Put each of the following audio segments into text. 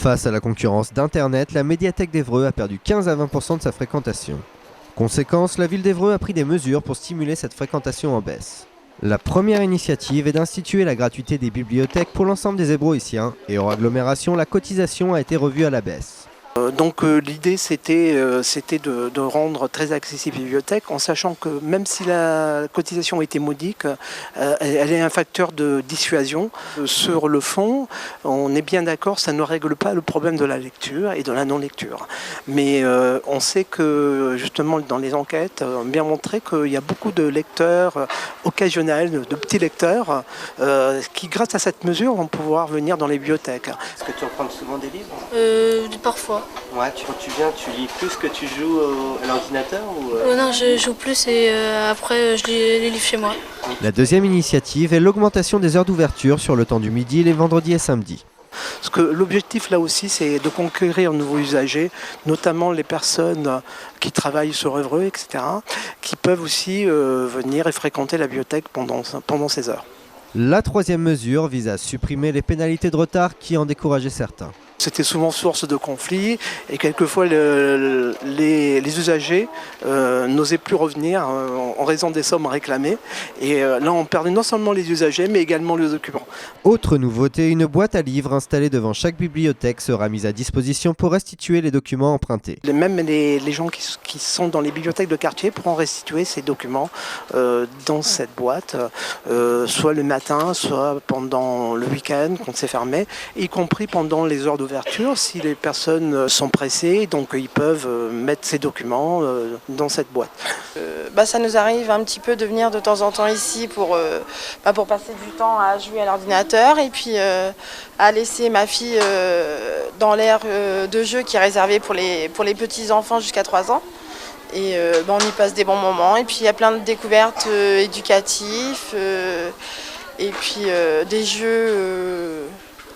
Face à la concurrence d'Internet, la médiathèque d'Évreux a perdu 15 à 20% de sa fréquentation. Conséquence, la ville d'Évreux a pris des mesures pour stimuler cette fréquentation en baisse. La première initiative est d'instituer la gratuité des bibliothèques pour l'ensemble des Évroïciens et hors agglomération, la cotisation a été revue à la baisse. L'idée c'était de rendre très accessible les bibliothèques en sachant que même si la cotisation était modique, elle est un facteur de dissuasion. Sur le fond, on est bien d'accord, ça ne règle pas le problème de la lecture et de la non-lecture. Mais on sait que justement dans les enquêtes, on a bien montré qu'il y a beaucoup de lecteurs occasionnels, de petits lecteurs, qui grâce à cette mesure vont pouvoir venir dans les bibliothèques. Est-ce que tu empruntes souvent des livres ? Parfois. Ouais, quand tu viens, tu lis plus que tu joues à l'ordinateur ou Non, je joue plus et après je lis les livres chez moi. La deuxième initiative est l'augmentation des heures d'ouverture sur le temps du midi les vendredis et samedis. Parce que l'objectif là aussi c'est de conquérir de nouveaux usagers, notamment les personnes qui travaillent sur Évreux, etc., qui peuvent aussi venir et fréquenter la bibliothèque pendant ces heures. La troisième mesure vise à supprimer les pénalités de retard qui en décourageaient certains. C'était souvent source de conflits et quelquefois les usagers n'osaient plus revenir en raison des sommes réclamées. Et là on perdait non seulement les usagers mais également les occupants. Autre nouveauté, une boîte à livres installée devant chaque bibliothèque sera mise à disposition pour restituer les documents empruntés. Même les gens qui sont dans les bibliothèques de quartier pourront restituer ces documents dans cette boîte, soit le matin, soit pendant le week-end quand c'est fermé, y compris pendant les heures d'ouverture si les personnes sont pressées, donc ils peuvent mettre ces documents dans cette boîte. Ça nous arrive un petit peu de venir de temps en temps ici pour passer du temps à jouer à l'ordinateur et puis à laisser ma fille dans l'aire de jeu qui est réservée pour les petits enfants jusqu'à 3 ans. Et on y passe des bons moments et puis il y a plein de découvertes éducatives et puis des jeux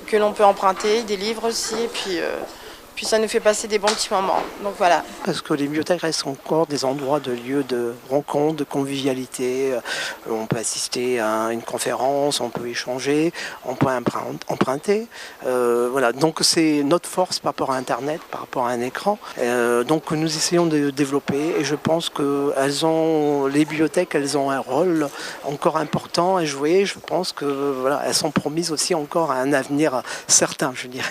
que l'on peut emprunter, des livres aussi, et puis ça nous fait passer des bons petits moments. Donc voilà. Parce que les bibliothèques restent encore des endroits de lieux de rencontre, de convivialité. On peut assister à une conférence, on peut échanger, on peut emprunter. Voilà. Donc c'est notre force par rapport à Internet, par rapport à un écran. Donc nous essayons de développer et je pense que les bibliothèques, elles ont un rôle encore important à jouer. Je pense que voilà, elles sont promises aussi encore à un avenir certain, je dirais.